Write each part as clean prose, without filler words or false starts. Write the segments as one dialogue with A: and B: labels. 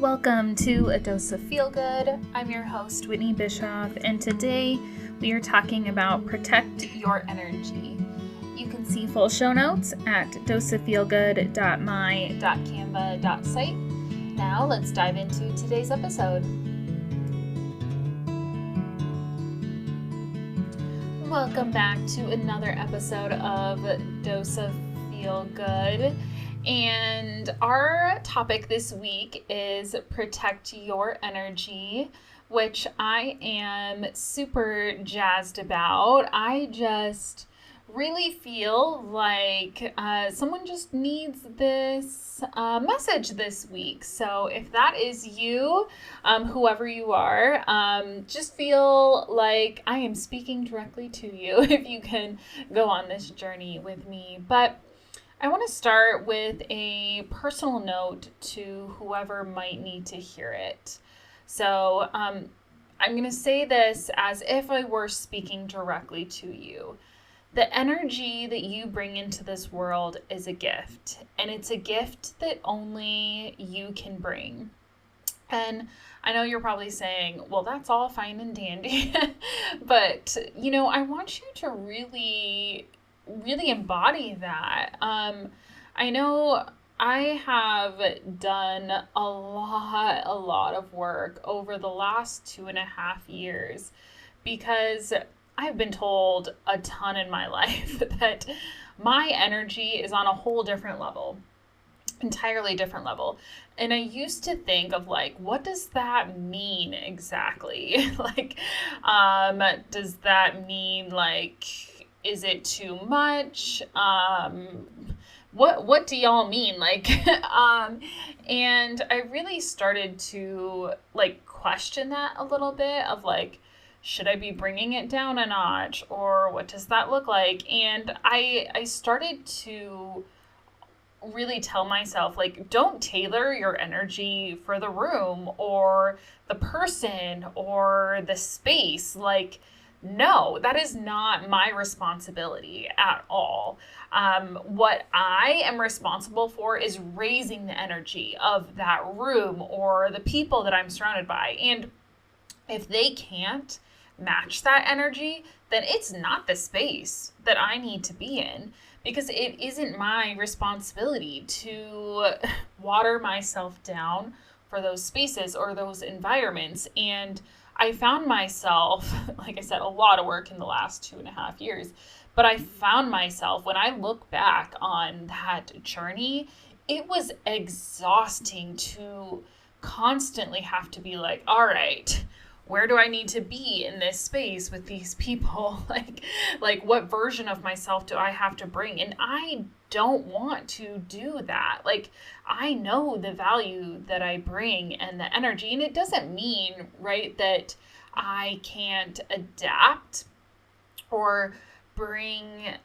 A: Welcome to A Dose of Feel Good. I'm your host, Whitney Bischoff, and today we are talking about protect your energy. You can see full show notes at doseofeelgood.my.canva.site. Now let's dive into today's episode. Welcome back to another episode of Dose of Feel Good. And our topic this week is protect your energy, which I am super jazzed about. I just really feel like someone just needs this message this week. So if that is you, whoever you are, just feel like I am speaking directly to you if you can go on this journey with me. But I want to start with a personal note to whoever might need to hear it. So I'm going to say this as if I were speaking directly to you. The energy that you bring into this world is a gift, and it's a gift that only you can bring. And I know you're probably saying, well, that's all fine and dandy, but I want you to really embody that. I know I have done a lot of work over the last 2.5 years because I've been told a ton in my life that my energy is on a whole different level, entirely different level. And I used to think of what does that mean exactly? Does that mean is it too much? What do y'all mean? And I really started to question that a little bit of should I be bringing it down a notch, or what does that look like? And I started to really tell myself, don't tailor your energy for the room or the person or the space. No, that is not my responsibility at all. What I am responsible for is raising the energy of that room or the people that I'm surrounded by. And if they can't match that energy, then it's not the space that I need to be in, because it isn't my responsibility to water myself down for those spaces or those environments. And I found myself, like I said, a lot of work in the last 2.5 years, but I found myself, when I look back on that journey, it was exhausting to constantly have to be all right, where do I need to be in this space with these people? What version of myself do I have to bring? And I don't want to do that. I know the value that I bring and the energy, and it doesn't mean, right, that I can't adapt or bring,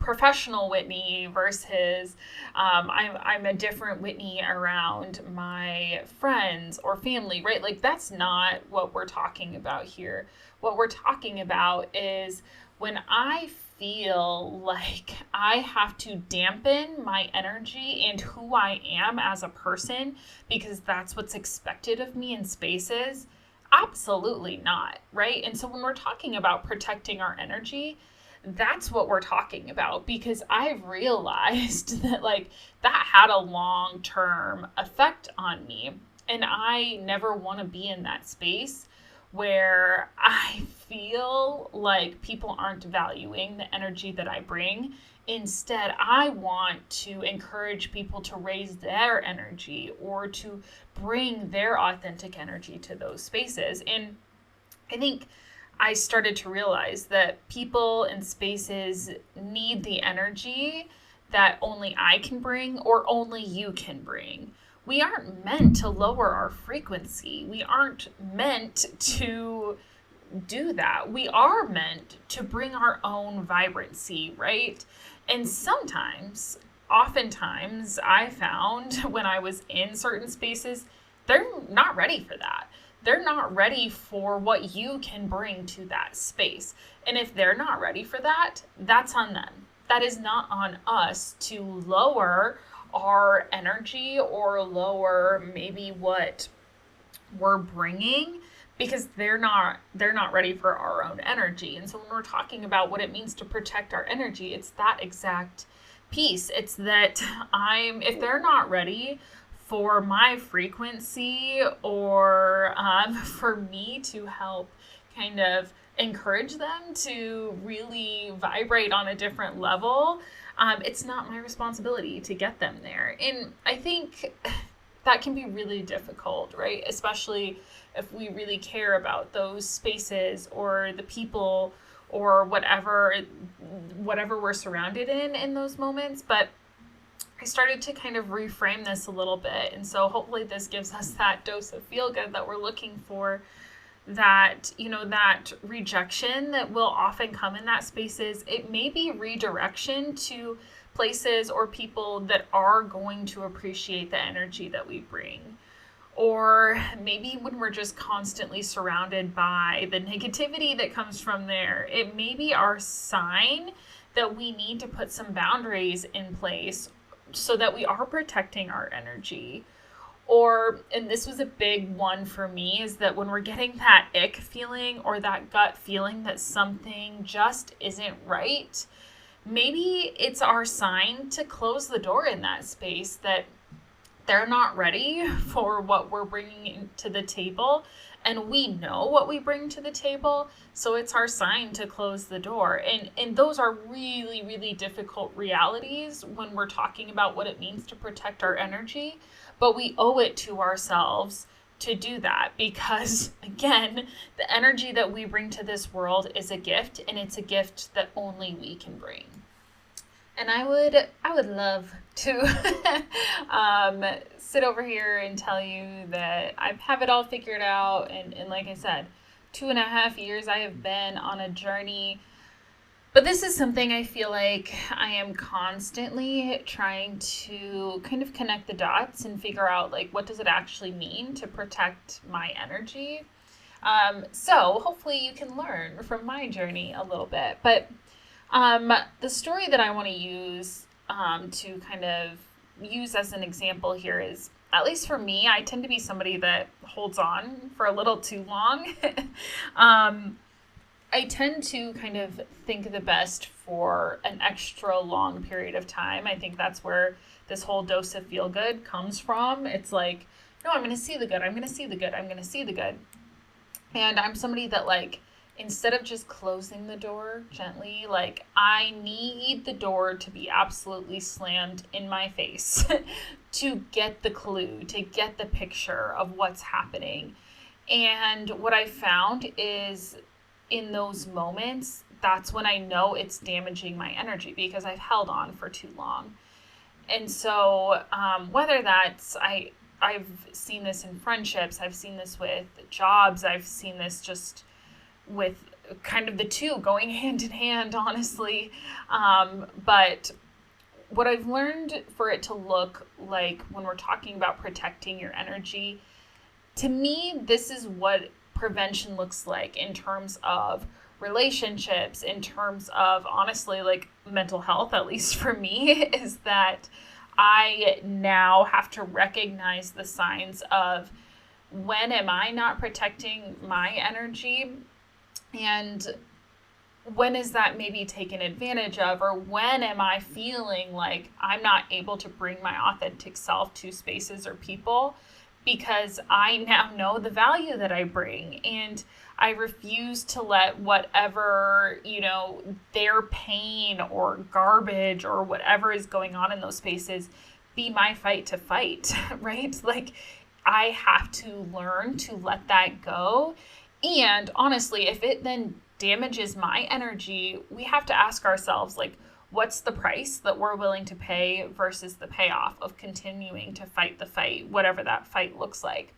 A: professional Whitney versus I'm a different Whitney around my friends or family, right? That's not what we're talking about here. What we're talking about is when I feel like I have to dampen my energy and who I am as a person because that's what's expected of me in spaces. Absolutely not, right? And so when we're talking about protecting our energy, that's what we're talking about, because I've realized that that had a long-term effect on me, and I never want to be in that space where I feel like people aren't valuing the energy that I bring. Instead, I want to encourage people to raise their energy or to bring their authentic energy to those spaces. And I think I started to realize that people and spaces need the energy that only I can bring or only you can bring. We aren't meant to lower our frequency. We aren't meant to do that. We are meant to bring our own vibrancy, right? And oftentimes, I found when I was in certain spaces, they're not ready for that. They're not ready for what you can bring to that space. And if they're not ready for that, that's on them. That is not on us to lower our energy or lower maybe what we're bringing, because they're not ready for our own energy. And so when we're talking about what it means to protect our energy, it's that exact piece. It's that if they're not ready for my frequency, or for me to help kind of encourage them to really vibrate on a different level, it's not my responsibility to get them there. And I think that can be really difficult, right? Especially if we really care about those spaces or the people or whatever we're surrounded in those moments. But I started to kind of reframe this a little bit. And so hopefully this gives us that dose of feel good that we're looking for, that, that rejection that will often come in that spaces. It may be redirection to places or people that are going to appreciate the energy that we bring. Or maybe when we're just constantly surrounded by the negativity that comes from there, it may be our sign that we need to put some boundaries in place so that we are protecting our energy. Or, and this was a big one for me, is that when we're getting that ick feeling or that gut feeling that something just isn't right, maybe it's our sign to close the door in that space, that they're not ready for what we're bringing to the table. And we know what we bring to the table, so it's our sign to close the door. And those are really, really difficult realities when we're talking about what it means to protect our energy. But we owe it to ourselves to do that, because, again, the energy that we bring to this world is a gift, and it's a gift that only we can bring. And I would love to sit over here and tell you that I have it all figured out. And like I said, 2.5 years I have been on a journey. But this is something I feel like I am constantly trying to kind of connect the dots and figure out, like, what does it actually mean to protect my energy? So hopefully you can learn from my journey a little bit. But the story that I want to use to kind of use as an example here is, at least for me, I tend to be somebody that holds on for a little too long. I tend to kind of think the best for an extra long period of time. I think that's where this whole dose of feel good comes from. It's like, no, I'm going to see the good. I'm going to see the good. I'm going to see the good. And I'm somebody that, like, instead of just closing the door gently, like, I need the door to be absolutely slammed in my face to get the clue, to get the picture of what's happening. And what I found is, in those moments, that's when I know it's damaging my energy, because I've held on for too long. And so whether that's, I've seen this in friendships, I've seen this with jobs, I've seen this just with kind of the two going hand in hand, honestly. But what I've learned for it to look like when we're talking about protecting your energy, to me, this is what prevention looks like in terms of relationships, in terms of, honestly, like, mental health, at least for me, is that I now have to recognize the signs of, when am I not protecting my energy, and when is that maybe taken advantage of, or when am I feeling like I'm not able to bring my authentic self to spaces or people, because I now know the value that I bring, and I refuse to let whatever, their pain or garbage or whatever is going on in those spaces be my fight to fight, right? Like, I have to learn to let that go. And honestly, if it then damages my energy, we have to ask ourselves, like, what's the price that we're willing to pay versus the payoff of continuing to fight the fight, whatever that fight looks like.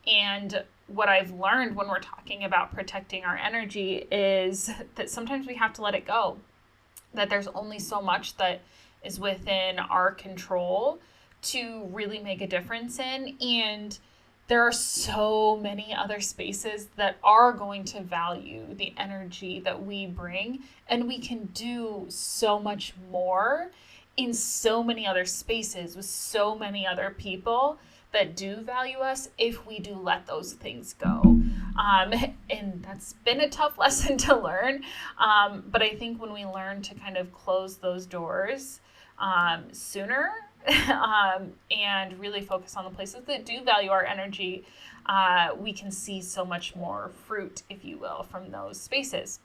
A: And what I've learned when we're talking about protecting our energy is that sometimes we have to let it go, that there's only so much that is within our control to really make a difference in. And there are so many other spaces that are going to value the energy that we bring, and we can do so much more in so many other spaces with so many other people that do value us if we do let those things go. And that's been a tough lesson to learn. But I think when we learn to kind of close those doors sooner and really focus on the places that do value our energy, we can see so much more fruit, if you will, from those spaces.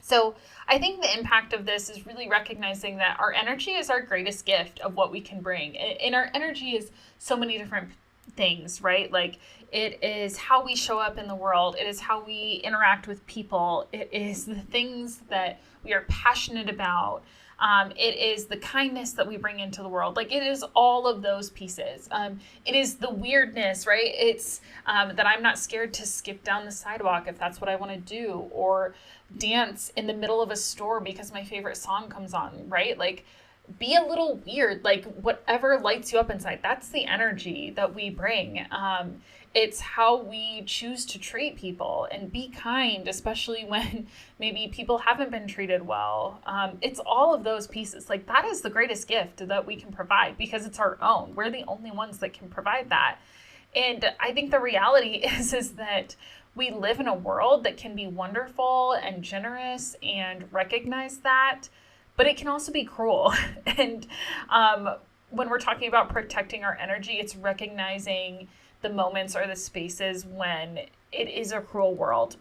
A: So I think the impact of this is really recognizing that our energy is our greatest gift of what we can bring. And our energy is so many different things, right? Like it is how we show up in the world. It is how we interact with people. It is the things that we are passionate about. It is the kindness that we bring into the world. Like it is all of those pieces. It is the weirdness, right? It's that I'm not scared to skip down the sidewalk if that's what I want to do, or dance in the middle of a store because my favorite song comes on, right? Like be a little weird, like whatever lights you up inside. That's the energy that we bring. It's how we choose to treat people and be kind, especially when maybe people haven't been treated well. It's all of those pieces. Like that is the greatest gift that we can provide because it's our own. We're the only ones that can provide that. And I think the reality is that we live in a world that can be wonderful and generous and recognize that, but it can also be cruel. And when we're talking about protecting our energy, it's recognizing the moments or the spaces when it is a cruel world.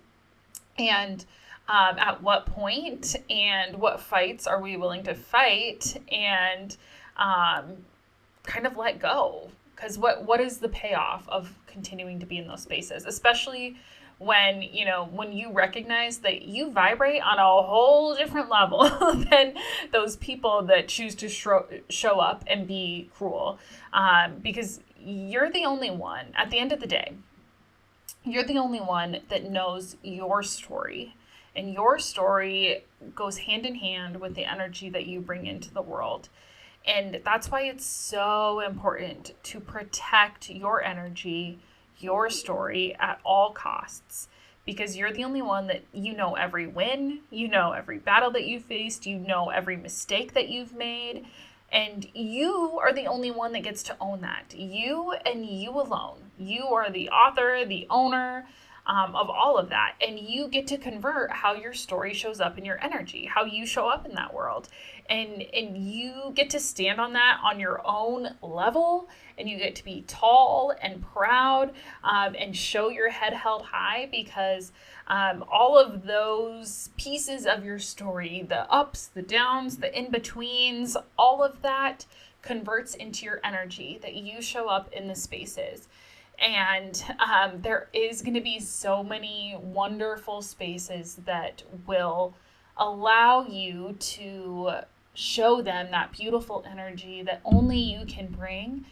A: And at what point and what fights are we willing to fight and kind of let go? Because what is the payoff of continuing to be in those spaces, especially when you recognize that you vibrate on a whole different level than those people that choose to show up and be cruel, because you're the only one, at the end of the day, you're the only one that knows your story. And your story goes hand in hand with the energy that you bring into the world. And that's why it's so important to protect your energy, your story at all costs, because you're the only one that every win, every battle that you faced, every mistake that you've made. And you are the only one that gets to own that. You and you alone. You are the author, the owner of all of that. And you get to convert how your story shows up in your energy, how you show up in that world. And you get to stand on that on your own level. And you get to be tall and proud and show your head held high, because all of those pieces of your story, the ups, the downs, the in-betweens, all of that converts into your energy that you show up in the spaces. And there is going to be so many wonderful spaces that will allow you to show them that beautiful energy that only you can bring.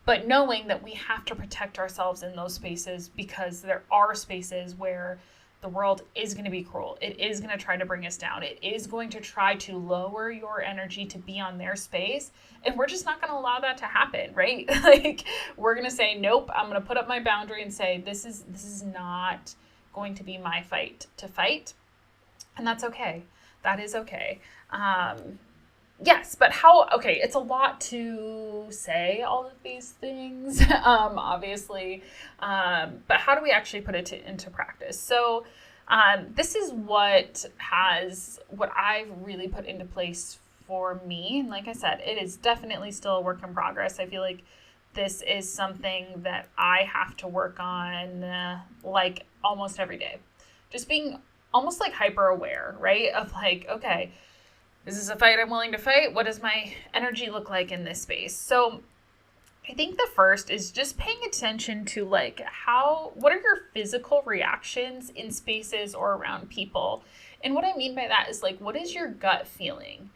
A: But knowing that we have to protect ourselves in those spaces, because there are spaces where the world is going to be cruel. It is going to try to bring us down. It is going to try to lower your energy to be on their space. And we're just not going to allow that to happen, right? Like we're going to say, nope, I'm going to put up my boundary and say, this is not going to be my fight to fight. And that's okay. That is okay. Yes, but it's a lot to say all of these things, obviously, but how do we actually put it into practice? So this is what I've really put into place for me. And like I said, it is definitely still a work in progress. I feel like this is something that I have to work on like almost every day. Just being almost like hyper aware, right? Of like, okay, is this a fight I'm willing to fight? What does my energy look like in this space? So I think the first is just paying attention to like what are your physical reactions in spaces or around people? And what I mean by that is like, what is your gut feeling,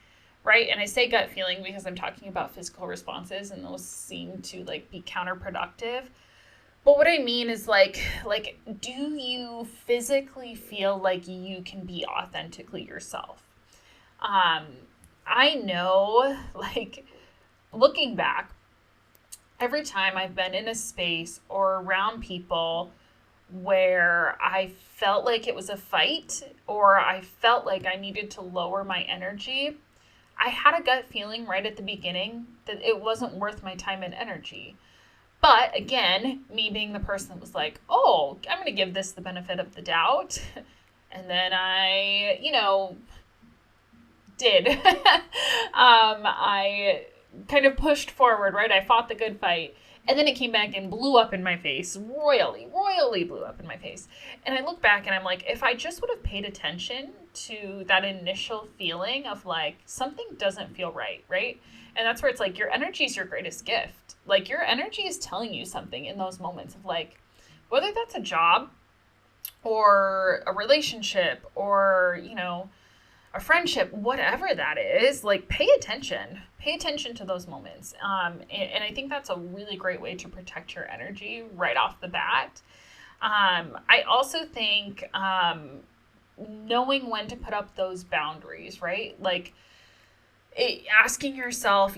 A: right? And I say gut feeling because I'm talking about physical responses, and those seem to like be counterproductive. But what I mean is like, do you physically feel like you can be authentically yourself? I know, like, looking back, every time I've been in a space or around people where I felt like it was a fight, or I felt like I needed to lower my energy, I had a gut feeling right at the beginning that it wasn't worth my time and energy. But again, me being the person that was like, oh, I'm going to give this the benefit of the doubt. And then I, did. I kind of pushed forward, right? I fought the good fight. And then it came back and blew up in my face, royally blew up in my face. And I look back and I'm like, if I just would have paid attention to that initial feeling of like, something doesn't feel right, right? And that's where it's like, your energy is your greatest gift. Like, your energy is telling you something in those moments of like, whether that's a job or a relationship or, a friendship, whatever that is, like, pay attention to those moments. And I think that's a really great way to protect your energy right off the bat. I also think knowing when to put up those boundaries, right? Like, asking yourself,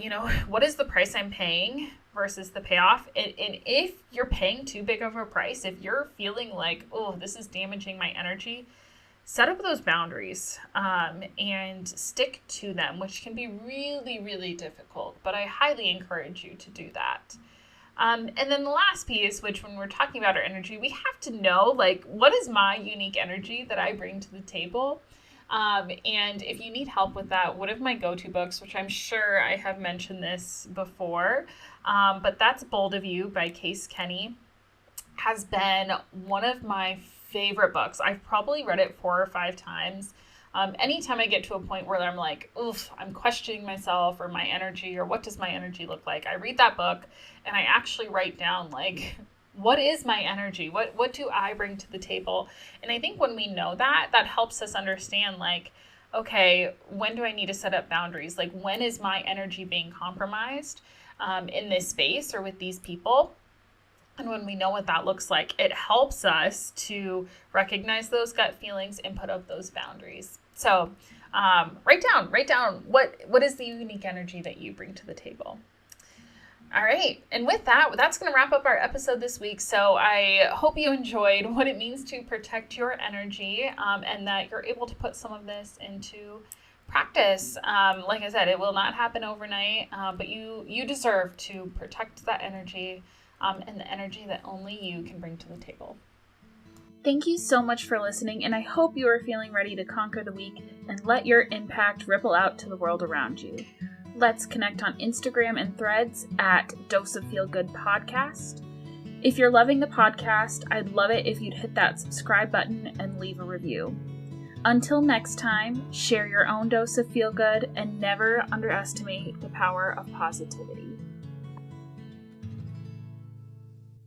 A: what is the price I'm paying versus the payoff? And if you're paying too big of a price, if you're feeling like, oh, this is damaging my energy, set up those boundaries and stick to them, which can be really, really difficult. But I highly encourage you to do that. And then the last piece, which when we're talking about our energy, we have to know, like, what is my unique energy that I bring to the table? And if you need help with that, one of my go-to books, which I'm sure I have mentioned this before, but that's Bold of You by Case Kenny, has been one of my favorite books. I've probably read it 4 or 5 times. Anytime I get to a point where I'm like, oof, I'm questioning myself or my energy, or what does my energy look like? I read that book and I actually write down, like, what is my energy? What do I bring to the table? And I think when we know that helps us understand, like, okay, when do I need to set up boundaries? Like, when is my energy being compromised in this space or with these people? And when we know what that looks like, it helps us to recognize those gut feelings and put up those boundaries. So write down what is the unique energy that you bring to the table. All right. And with that, that's going to wrap up our episode this week. So I hope you enjoyed what it means to protect your energy and that you're able to put some of this into practice. Like I said, it will not happen overnight, but you deserve to protect that energy and the energy that only you can bring to the table. Thank you so much for listening, and I hope you are feeling ready to conquer the week and let your impact ripple out to the world around you. Let's connect on Instagram and Threads at Dose of Feel Good Podcast. If you're loving the podcast, I'd love it if you'd hit that subscribe button and leave a review. Until next time, share your own dose of feel good and never underestimate the power of positivity.